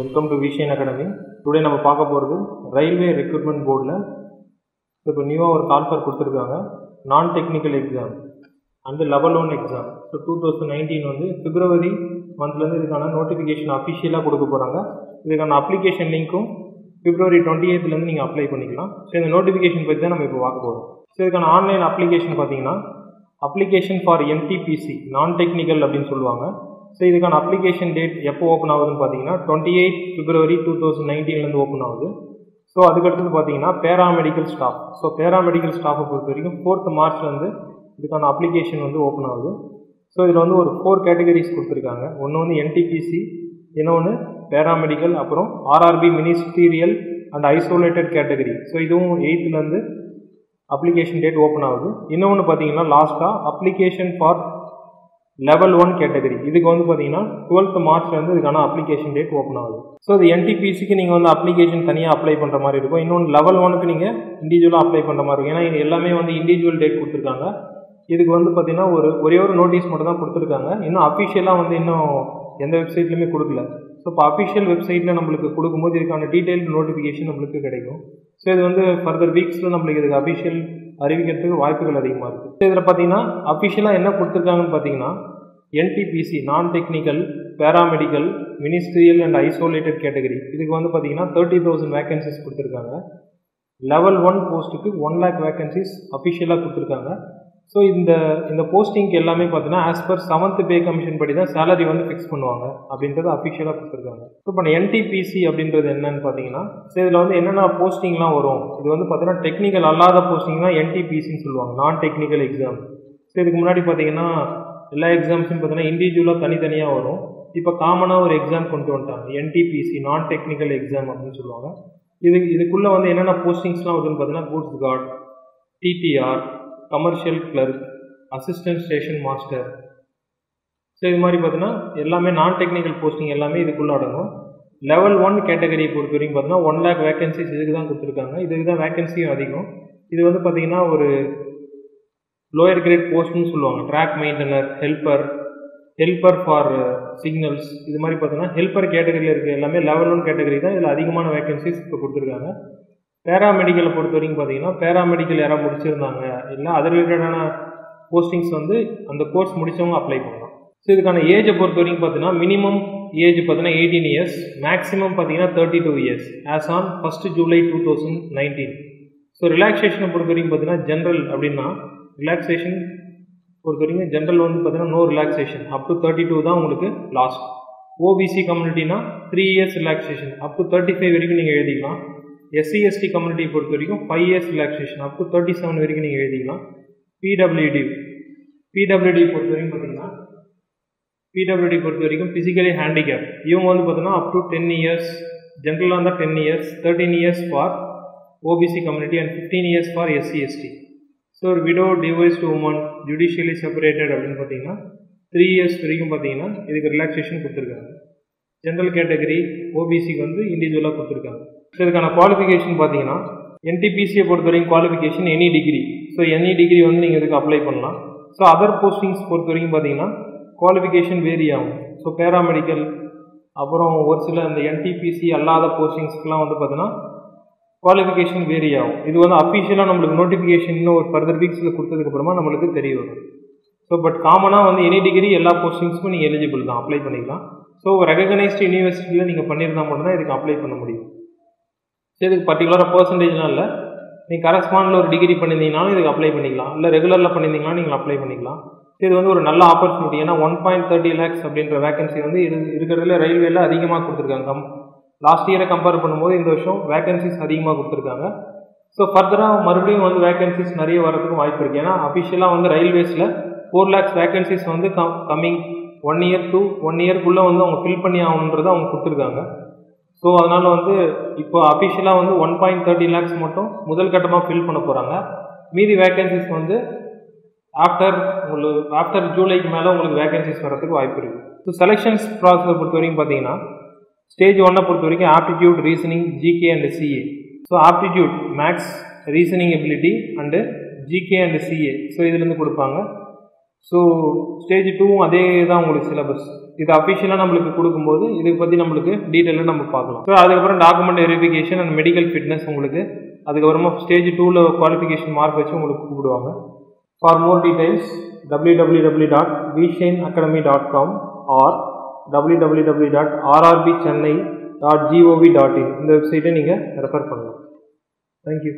Welcome to vision academy. Today நம்ம பார்க்க போகிறது ரயில்வே ரெக்ரூட்மெண்ட் போர்டில் இப்போ நியூவாக ஒரு கால்ஃபர் கொடுத்துருக்காங்க. நான் technical exam and level 1 exam. So 2019 வந்து பிப்ரவரி மந்த்லேருந்து இதுக்கான நோட்டிஃபிகேஷன் அஃபிஷியலாக கொடுக்க போகிறாங்க. இதுக்கான அப்ளிகேஷன் லிங்க்கும் பிப்ரவரி 28லேருந்து நீங்கள் அப்ளை பண்ணிக்கலாம். ஸோ இந்த நோட்டிஃபிகேஷன் பற்றி தான் நம்ம இப்போ பார்க்க போகிறோம். ஸோ இதுக்கான ஆன்லைன் அப்ளிகேஷன் பார்த்தீங்கன்னா அப்ளிகேஷன் ஃபார் என்டிபிசி நான் டெக்னிக்கல் அப்படின்னு சொல்லுவாங்க. ஸோ இதுக்கான அப்ளிகேஷன் டேட் எப்போ ஓப்பன் ஆகுதுன்னு பார்த்தீங்கன்னா 28 பிப்ரவரி 2019 ஓப்பன் ஆகுது. ஸோ அதுக்கடுத்தது பார்த்தீங்கன்னா பேராமெடிக்கல் ஸ்டாஃப். ஸோ பேராமெடிக்கல் ஸ்டாஃபை பொறுத்த வரைக்கும் 4th மார்ச்லேருந்து இதுக்கான அப்ளிகேஷன் வந்து ஓப்பன் ஆகுது. ஸோ இதில் வந்து ஒரு 4 கேட்டகரிஸ் கொடுத்துருக்காங்க. ஒன்று வந்து என்டிபிசி, இன்னொன்று பேராமெடிக்கல், அப்புறம் RRB ministerial and isolated category. So இதுவும் 8th அப்ளிகேஷன் டேட் ஓப்பன் ஆகுது. இன்னொன்று பார்த்தீங்கன்னா லாஸ்ட்டாக அப்ளிகேஷன் ஃபார் லெவல் 1 கேட்டகரி. இதுக்கு வந்து பார்த்தீங்கன்னா 12th மார்ச்லேருந்து இதுக்கான அப்ளிகேஷன் டேட் ஓப்பன் ஆகுது. ஸோ இது என்டிபிசிக்கு நீங்கள் வந்து அப்ளிகேஷன் தனியாக அப்ளை பண்ணுற மாதிரி இருக்கும். இன்னொன்று லெவல் 1க்கு நீங்கள் இண்டிவிஜுவலாக அப்ளை பண்ணுற மாதிரி இருக்கும். ஏன்னா இது எல்லாமே வந்து இண்டிவிஜுவல் டேட் கொடுத்துருக்காங்க. இதுக்கு வந்து பார்த்தீங்கன்னா ஒரே ஒரு நோட்டீஸ் மட்டும் தான் கொடுத்துருக்காங்க. இன்னும் அஃபிஷியலாக வந்து இன்னும் எந்த வெப்சைட்லையுமே கொடுக்கல. ஸோ இப்போ அஃபிஷியல் வெப்சைட்டில் நம்மளுக்கு கொடுக்கும்போது இதுக்கான டீட்டெயில்டு நோட்டிஃபிகேஷன் நம்மளுக்கு கிடைக்கும். ஸோ இது வந்து ஃபர்தர் வீக்ஸில் நம்மளுக்கு இதுக்கு அஃபிஷியல் அறிவிக்கிறதுக்கு வாய்ப்புகள் அதிகமாக இருக்குது. ஸோ இதில் பார்த்தீங்கன்னா அஃபிஷியலாக என்ன கொடுத்துருக்காங்கன்னு பார்த்தீங்கன்னா என்டிபிசி நான் technical, paramedical, ministerial and isolated category இதுக்கு வந்து பார்த்தீங்கன்னா 30,000 வேகன்சிஸ் கொடுத்துருக்காங்க. லெவல் 1 போஸ்ட்டுக்கு 1 lakh வேகன்சிஸ் அஃபிஷியலாக கொடுத்துருக்காங்க. ஸோ இந்த போஸ்டிங்க்கு எல்லாமே பார்த்தீங்கன்னா as per 7th pay commission படி தான் சேலரி வந்து ஃபிக்ஸ் பண்ணுவாங்க அப்படின்றது அஃபிஷியலாக கொடுத்துருக்காங்க. ஸோ இப்போ என்டிபிசி அப்படின்றது என்னன்னு பார்த்தீங்கன்னா ஸோ இதில் வந்து என்னென்ன போஸ்டிங்லாம் வரும். இது வந்து பார்த்தீங்கன்னா டெக்னிக்கல் அல்லாத போஸ்டிங் தான் என்டிபிசின்னு சொல்லுவாங்க, நான் டெக்னிக்கல் எக்ஸாம். ஸோ இதுக்கு முன்னாடி பார்த்தீங்கன்னா எல்லா எக்ஸாம்ஸும் பார்த்தீங்கன்னா இண்டிவிஜுவலாக தனித்தனியாக வரும். இப்போ காமனாக ஒரு எக்ஸாம் கொண்டு வந்துட்டாங்க, என்டிபிசி நான் டெக்னிக்கல் எக்ஸாம் அப்படின்னு சொல்லுவாங்க. இதுக்குள்ளே வந்து என்னென்ன போஸ்டிங்ஸ்லாம் வருதுன்னு பார்த்தீங்கன்னா goods guard, TTR, commercial clerk, assistant station master. So இது மாதிரி பார்த்தீங்கன்னா எல்லாமே நான் டெக்னிக்கல் போஸ்டிங் எல்லாமே இதுக்குள்ளே அடங்கும். லெவல் 1 கேட்டகரியை பொறுத்த வரைக்கும் பார்த்தீங்கன்னா 1 lakh வேகன்சிஸ் இதுக்கு தான் கொடுத்துருக்காங்க. இதுக்கு தான் வேகன்சியும் அதிகம். இது வந்து பார்த்தீங்கன்னா ஒரு லோயர் கிரேட் போஸ்ட்னு சொல்லுவாங்க. Track maintainer, helper for signals, இது மாதிரி பார்த்தீங்கன்னா ஹெல்ப்பர் கேட்டகரியில் இருக்க எல்லாமே லெவல் 1 கேட்டகரி தான். இதில் அதிகமான வேகன்சிஸ் இப்போ கொடுத்துருக்காங்க. பேராமெடிக்கலை பொறுத்த வரைக்கும் பார்த்தீங்கன்னா பேராமெடிக்கல் யாராவது முடிச்சிருந்தாங்க இல்லை அது ரிலேட்டடான போஸ்டிங்ஸ் வந்து அந்த கோர்ஸ் முடித்தவங்க அப்ளை பண்ணலாம். ஸோ இதுக்கான ஏஜை பொறுத்த வரைக்கும் பார்த்தீங்கன்னா மினிமம் ஏஜ் பார்த்தீங்கன்னா 18 years, மேக்ஸிமம் பார்த்தீங்கன்னா 32 years as on 1st July 2019. So ரிலாக்ஸேஷனை பொறுத்த வரைக்கும் பார்த்தீங்கன்னா ஜென்ரல் அப்படின்னா ரிலாக்ஸேஷன் பொறுத்த வரைக்கும் ஜென்ரல் வந்து பார்த்தீங்கன்னா நோ ரிலாக்ஸேஷன் அப் டு 32 தான் உங்களுக்கு லாஸ்ட். ஓபிசி கம்யூனிட்டினா 3 years ரிலாக்ஸேஷன் அப் டு 35 வரைக்கும் நீங்கள் எழுதிக்கலாம். SC/ST கம்யூனிட்டி பொறுத்த வரைக்கும் 5 years ரிலாக்ஸேஷன் அப் டு 37 வரைக்கும் நீங்கள் எழுதிக்கலாம். பிடபிள்யூடி பொறுத்த வரைக்கும் பார்த்தீங்கன்னா பிடபிள்யூடி பொறுத்த வரைக்கும் ஃபிசிக்கலி ஹேண்டிகேப் இவங்க வந்து பார்த்தீங்கன்னா அப் டு 10 years, ஜென்ரலாக இருந்தால் 10 years, 13 years for OBC community and 15 years for SC/ST. So ஒரு widow, divorced woman, judicially separated அப்படின்னு பார்த்தீங்கன்னா 3 years வரைக்கும் பார்த்தீங்கன்னா இதுக்கு ரிலாக்ஸேஷன் கொடுத்துருக்காங்க. ஜென்ரல் கேட்டகரி ஓபிசிக்கு வந்து இண்டிவிஜுவலாக கொடுத்துருக்காங்க. ஸோ இதுக்கான குவாலிஃபிகேஷன் பார்த்தீங்கன்னா என்டிபிசியை பொறுத்த வரைக்கும் qualification any degree. So any degree வந்து நீங்கள் இதுக்கு அப்ளை பண்ணலாம். ஸோ அதர் போஸ்டிங்ஸ் பொறுத்த வரைக்கும் பார்த்தீங்கன்னா குவாலிஃபிகேஷன் வேரி ஆகும். ஸோ பேராமெடிக்கல் அப்புறம் ஒரு சில இந்த என்டிபிசி அல்லாத போஸ்டிங்ஸ்க்கெலாம் வந்து பார்த்தீங்கன்னா குவாலிஃபிகேஷன் வேரி ஆகும். இது வந்து அஃபிஷியலாக நம்மளுக்கு நோட்டிஃபிகேஷன் இன்னும் ஒரு ஃபர்தர் வீக்ஸில் கொடுத்ததுக்கப்புறமா நம்மளுக்கு தெரிய வரும். ஸோ பட் காமனாக வந்து எனி டிகிரி எல்லா போஸ்டிங்ஸ்க்கும் நீங்கள் எலிஜிபிள் தான், அப்ளை பண்ணிக்கலாம். ஸோ ரெகக்னைஸ்டு யூனிவர்சிட்டியில் நீங்கள் பண்ணியிருந்தால் மட்டும்தான் இதுக்கு அப்ளை பண்ண முடியும். ஸோ இதுக்கு பர்டிகுலராக பர்சன்டேஜ்லாம் இல்லை, நீங்கள் கரஸ்பாண்டில் ஒரு டிகிரி பண்ணியிருந்தீங்கனாலும் இதுக்கு அப்ளை பண்ணிக்கலாம், இல்லை ரெகுலரில் பண்ணியிருந்தீங்கன்னா நீங்கள் அப்ளை பண்ணிக்கலாம். ஸோ இது வந்து ஒரு நல்ல ஆப்பர்ச்சுனிட்டி. ஏன்னா 1.30 lakhs அப்படின்ற வேகன்சி வந்து இருக்கிறதுல ரயில்வேல அதிகமாக கொடுத்துருக்காங்க. லாஸ்ட் இயரை கம்பேர் பண்ணும்போது இந்த வருஷம் வேகன்சிஸ் அதிகமாக கொடுத்துருக்காங்க. ஸோ ஃபர்தராக மறுபடியும் வந்து வேகன்சிஸ் நிறைய வரதுக்கும் வாய்ப்பு இருக்குது. ஏன்னா அஃபிஷியலாக வந்து ரயில்வேஸில் 4 lakhs வேகன்சிஸ் வந்து கம்மிங் 1 year to 1 yearக்குள்ளே வந்து அவங்க ஃபில் பண்ணி ஆகணுன்றதை அவங்க கொடுத்துருக்காங்க. ஸோ அதனால் வந்து இப்போ அஃபிஷியலாக வந்து 1.30 lakhs மட்டும் முதல் கட்டமாக ஃபில் பண்ண போகிறாங்க. மீதி வேகன்சிஸ் வந்து ஆஃப்டர் ஜூலைக்கு மேலே உங்களுக்கு வேகன்சிஸ் வரதுக்கு வாய்ப்பு இருக்குது. ஸோ செலெக்ஷன்ஸ் ப்ராசஸை பொறுத்த வரைக்கும் பார்த்தீங்கன்னா ஸ்டேஜ் 1 பொறுத்த வரைக்கும் aptitude, reasoning, GK and CA. So aptitude maths, reasoning ability and GK and CA. So இதுலேருந்து கொடுப்பாங்க. ஸோ ஸ்டேஜ் 2 அதே தான் உங்களுக்கு சிலபஸ். இது அஃபிஷியலாக நம்மளுக்கு கொடுக்கும்போது இதை பற்றி நம்மளுக்கு டீட்டெயிலாக நம்ம பார்க்கலாம். ஸோ அதுக்கப்புறம் document verification and medical fitness உங்களுக்கு, அதுக்கப்புறமா ஸ்டேஜ் 2ல் குவாலிஃபிகேஷன் மார்க் வச்சு உங்களுக்கு கூப்பிடுவாங்க. For more details www.vshaneacademy.com or www.rrbchennai.gov.in இந்த வெப்சைட்டை நீங்கள் ரெஃபர் பண்ணலாம். தேங்க்யூ.